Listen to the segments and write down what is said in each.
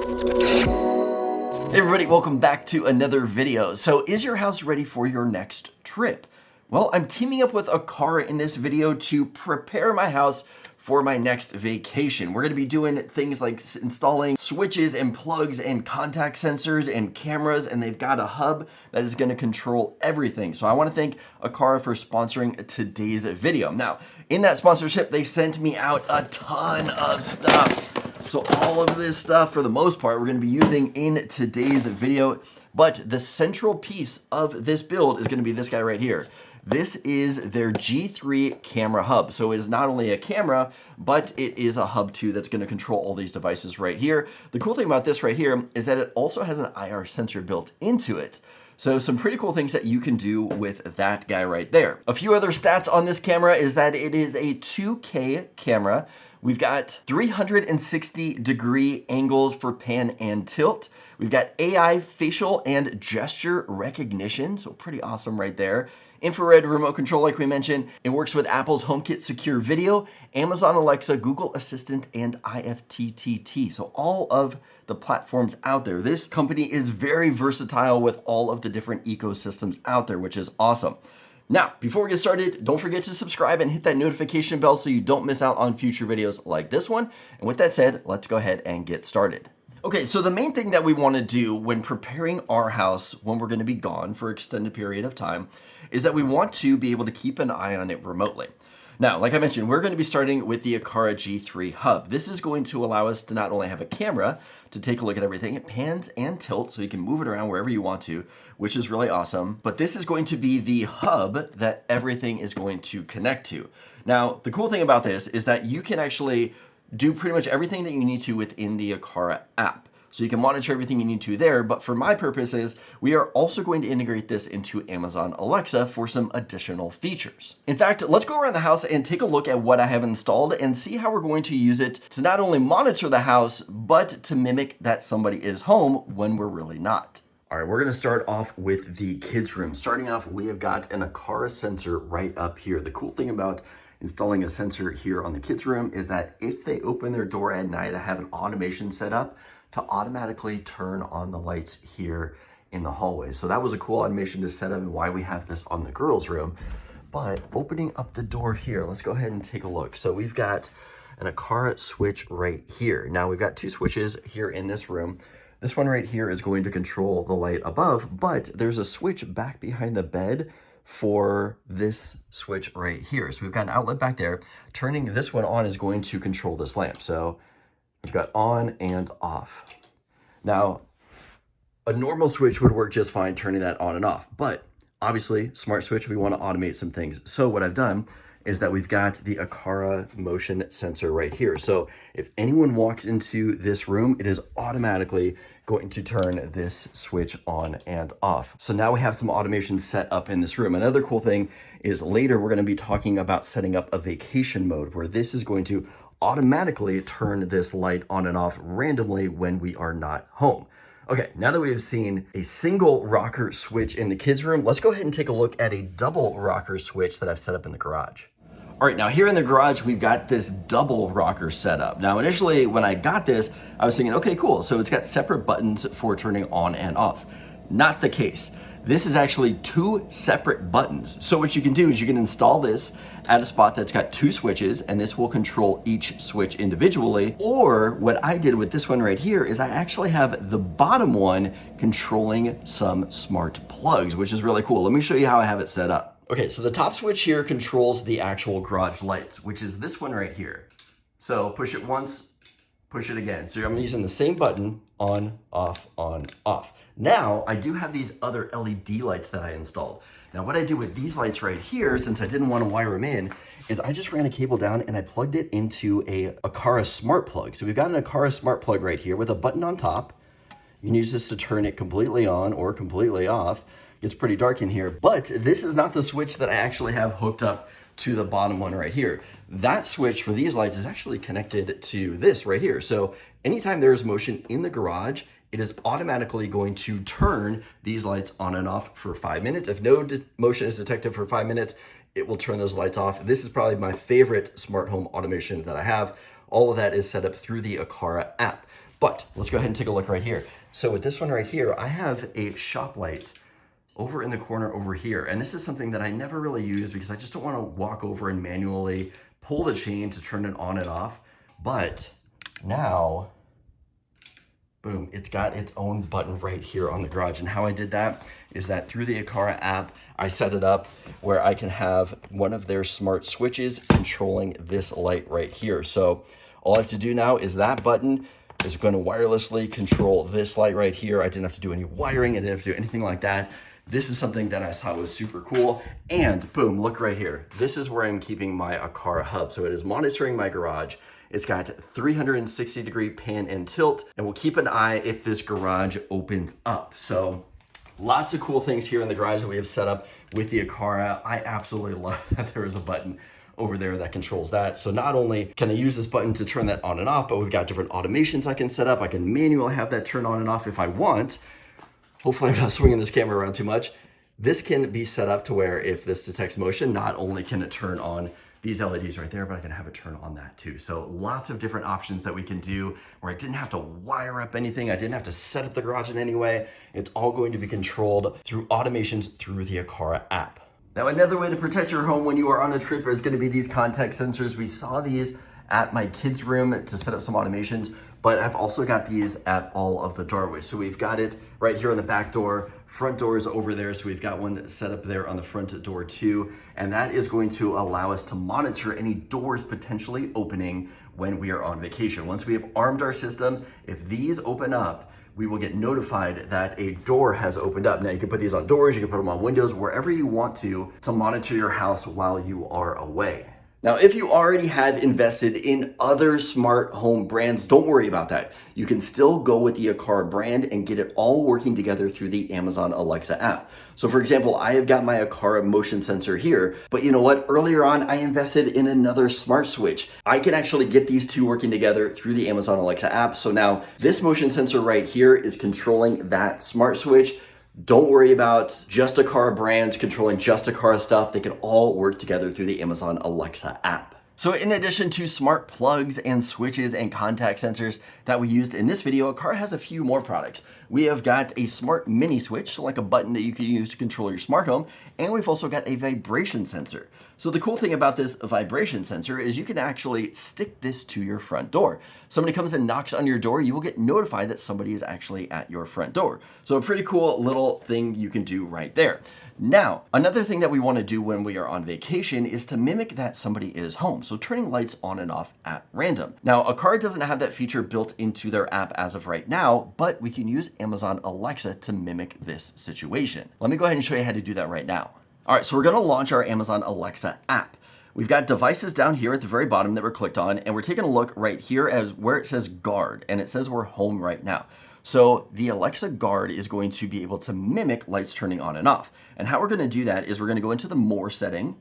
Hey everybody, welcome back to another video. So is your house ready for your next trip? Well, I'm teaming up with Aqara in this video to prepare my house for my next vacation. We're gonna be doing things like installing switches and plugs and contact sensors and cameras, and they've got a hub that is gonna control everything. So I wanna thank Aqara for sponsoring today's video. Now, in that sponsorship, they sent me out a ton of stuff. So all of this stuff, for the most part, we're gonna be using in today's video, but the central piece of this build is gonna be this guy right here. This is their G3 camera hub. So it is not only a camera, but it is a hub too that's gonna control all these devices right here. The cool thing about this right here is that it also has an IR sensor built into it. So some pretty cool things that you can do with that guy right there. A few other stats on this camera is that it is a 2K camera. We've got 360-degree angles for pan and tilt. We've got AI facial and gesture recognition, so pretty awesome right there. Infrared remote control, like we mentioned. It works with Apple's HomeKit Secure Video, Amazon Alexa, Google Assistant, and IFTTT. So all of the platforms out there. This company is very versatile with all of the different ecosystems out there, which is awesome. Now, before we get started, don't forget to subscribe and hit that notification bell so you don't miss out on future videos like this one. And with that said, let's go ahead and get started. Okay, so the main thing that we want to do when preparing our house when we're going to be gone for an extended period of time is that we want to be able to keep an eye on it remotely. Now, like I mentioned, we're going to be starting with the Aqara G3 hub. This is going to allow us to not only have a camera to take a look at everything, it pans and tilts so you can move it around wherever you want to, which is really awesome. But this is going to be the hub that everything is going to connect to. Now, the cool thing about this is that you can actually do pretty much everything that you need to within the Aqara app. So you can monitor everything you need to there, but for my purposes, we are also going to integrate this into Amazon Alexa for some additional features. In fact, let's go around the house and take a look at what I have installed and see how we're going to use it to not only monitor the house, but to mimic that somebody is home when we're really not. All right, we're gonna start off with the kids' room. Starting off, we have got an Aqara sensor right up here. The cool thing about installing a sensor here on the kids' room is that if they open their door at night, I have an automation set up to automatically turn on the lights here in the hallway. So that was a cool automation to set up and why we have this on the girls' room. But opening up the door here, let's go ahead and take a look. So we've got an Aqara switch right here. Now we've got two switches here in this room. This one right here is going to control the light above, but there's a switch back behind the bed for this switch right here. So we've got an outlet back there. Turning this one on is going to control this lamp. So we've got on and off. Now, a normal switch would work just fine turning that on and off, but obviously smart switch, we want to automate some things. So what I've done is that we've got the Aqara motion sensor right here. So if anyone walks into this room, it is automatically going to turn this switch on and off. So now we have some automation set up in this room. Another cool thing is later we're going to be talking about setting up a vacation mode where this is going to automatically turn this light on and off randomly when we are not home. Okay, now that we have seen a single rocker switch in the kids' room, let's go ahead and take a look at a double rocker switch that I've set up in the garage. All right, now here in the garage, we've got this double rocker setup. Now, initially, when I got this, I was thinking, okay, cool. So it's got separate buttons for turning on and off. Not the case. This is actually two separate buttons. So what you can do is you can install this at a spot that's got two switches, and this will control each switch individually. Or what I did with this one right here is I actually have the bottom one controlling some smart plugs, which is really cool. Let me show you how I have it set up. Okay, so the top switch here controls the actual garage lights, which is this one right here. So push it once, push it again. So I'm using the same button, on, off, on, off. Now, I do have these other LED lights that I installed. Now, what I did with these lights right here, since I didn't want to wire them in, is I just ran a cable down and I plugged it into a Aqara smart plug. So we've got an Aqara smart plug right here with a button on top. You can use this to turn it completely on or completely off. It's pretty dark in here, but this is not the switch that I actually have hooked up to the bottom one right here. That switch for these lights is actually connected to this right here. So anytime there is motion in the garage, it is automatically going to turn these lights on and off for 5 minutes. If no motion is detected for 5 minutes, it will turn those lights off. This is probably my favorite smart home automation that I have. All of that is set up through the Aqara app. But let's go ahead and take a look right here. So with this one right here, I have a shop light over in the corner over here. And this is something that I never really use because I just don't want to walk over and manually pull the chain to turn it on and off. But now, boom, it's got its own button right here on the garage. And how I did that is that through the Aqara app, I set it up where I can have one of their smart switches controlling this light right here. So all I have to do now is that button is going to wirelessly control this light right here. I didn't have to do any wiring. I didn't have to do anything like that. This is something that I saw was super cool. And boom, look right here. This is where I'm keeping my Aqara hub. So it is monitoring my garage. It's got 360-degree pan and tilt, and we'll keep an eye if this garage opens up. So lots of cool things here in the garage that we have set up with the Aqara. I absolutely love that there is a button over there that controls that. So not only can I use this button to turn that on and off, but we've got different automations I can set up. I can manually have that turn on and off if I want. Hopefully I'm not swinging this camera around too much. This can be set up to where if this detects motion, not only can it turn on these LEDs right there, but I can have it turn on that too. So lots of different options that we can do where I didn't have to wire up anything. I didn't have to set up the garage in any way. It's all going to be controlled through automations through the Aqara app. Now, another way to protect your home when you are on a trip is going to be these contact sensors. We saw these at my kids' room to set up some automations, but I've also got these at all of the doorways. So we've got it right here on the back door, front door is over there. So we've got one set up there on the front door too. And that is going to allow us to monitor any doors potentially opening when we are on vacation. Once we have armed our system, if these open up, we will get notified that a door has opened up. Now you can put these on doors, you can put them on windows, wherever you want to monitor your house while you are away. Now, if you already have invested in other smart home brands, don't worry about that. You can still go with the Aqara brand and get it all working together through the Amazon Alexa app. So for example, I have got my Aqara motion sensor here, but you know what? Earlier on, I invested in another smart switch. I can actually get these two working together through the Amazon Alexa app. So now this motion sensor right here is controlling that smart switch. Don't worry about just Aqara brands controlling just Aqara stuff. They can all work together through the Amazon Alexa app. So in addition to smart plugs and switches and contact sensors that we used in this video, Aqara has a few more products. We have got a smart mini switch, so like a button that you can use to control your smart home, and we've also got a vibration sensor. So the cool thing about this vibration sensor is you can actually stick this to your front door. Somebody comes and knocks on your door, you will get notified that somebody is actually at your front door. So a pretty cool little thing you can do right there. Now, another thing that we want to do when we are on vacation is to mimic that somebody is home. So turning lights on and off at random. Now, Aqara doesn't have that feature built into their app as of right now, but we can use Amazon Alexa to mimic this situation. Let me go ahead and show you how to do that right now. All right, so we're going to launch our Amazon Alexa app. We've got devices down here at the very bottom that we're clicked on, and we're taking a look right here as where it says guard, and it says we're home right now. So the Alexa Guard is going to be able to mimic lights turning on and off. And how we're going to do that is we're going to go into the More setting.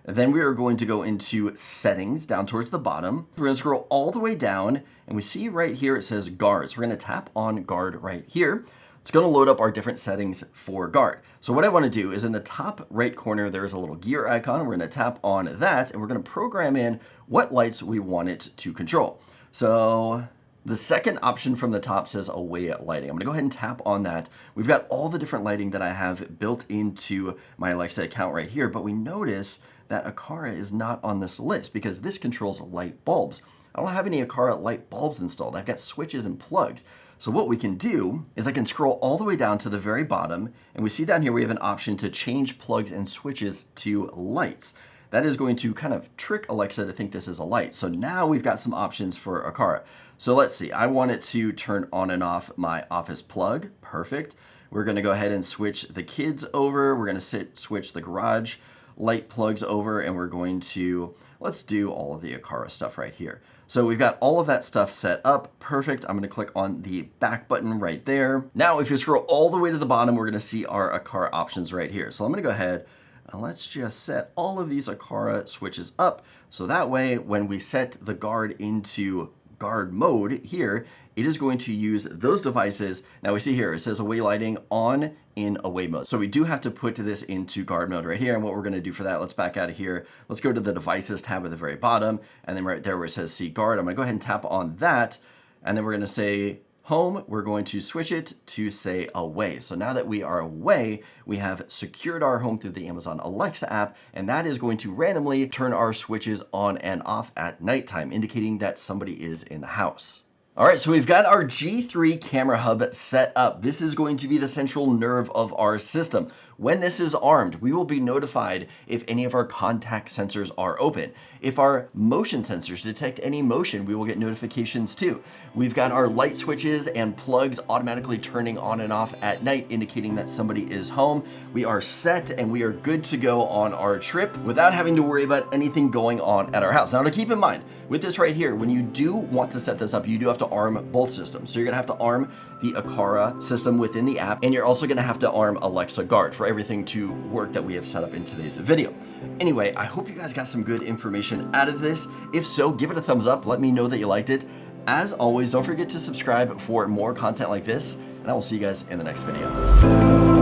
Then we are going to go into Settings down towards the bottom. We're going to scroll all the way down, and we see right here it says Guards. We're going to tap on Guard right here. It's going to load up our different settings for Guard. So what I want to do is in the top right corner, there's a little gear icon. We're going to tap on that, and we're going to program in what lights we want it to control. So the second option from the top says away at lighting. I'm going to go ahead and tap on that. We've got all the different lighting that I have built into my Alexa account right here, but we notice that Aqara is not on this list because this controls light bulbs. I don't have any Aqara light bulbs installed. I've got switches and plugs. So what we can do is I can scroll all the way down to the very bottom, and we see down here we have an option to change plugs and switches to lights. That is going to kind of trick Alexa to think this is a light. So now we've got some options for Aqara. So let's see, I want it to turn on and off my office plug. Perfect. We're going to go ahead and switch the kids over. We're going to switch the garage light plugs over, and we're going to, let's do all of the Aqara stuff right here. So we've got all of that stuff set up. Perfect. I'm going to click on the back button right there. Now, if you scroll all the way to the bottom, we're going to see our Aqara options right here. So I'm going to go ahead and let's just set all of these Aqara switches up. So that way, when we set the guard into guard mode here, it is going to use those devices. Now we see here, it says away lighting on in away mode. So we do have to put this into guard mode right here. And what we're gonna do for that, let's back out of here. Let's go to the devices tab at the very bottom. And then right there where it says see guard, I'm gonna go ahead and tap on that. And then we're gonna say home, we're going to switch it to say away. So now that we are away, we have secured our home through the Amazon Alexa app, and that is going to randomly turn our switches on and off at nighttime, indicating that somebody is in the house. All right, so we've got our G3 camera hub set up. This is going to be the central nerve of our system. When this is armed, we will be notified if any of our contact sensors are open. If our motion sensors detect any motion, we will get notifications too. We've got our light switches and plugs automatically turning on and off at night, indicating that somebody is home. We are set and we are good to go on our trip without having to worry about anything going on at our house. Now to keep in mind, with this right here, when you do want to set this up, you do have to arm both systems. So you're gonna have to arm the Aqara system within the app, and you're also gonna have to arm Alexa Guard for everything to work that we have set up in today's video. Anyway, I hope you guys got some good information out of this. If so, give it a thumbs up. Let me know that you liked it. As always, don't forget to subscribe for more content like this, and I will see you guys in the next video.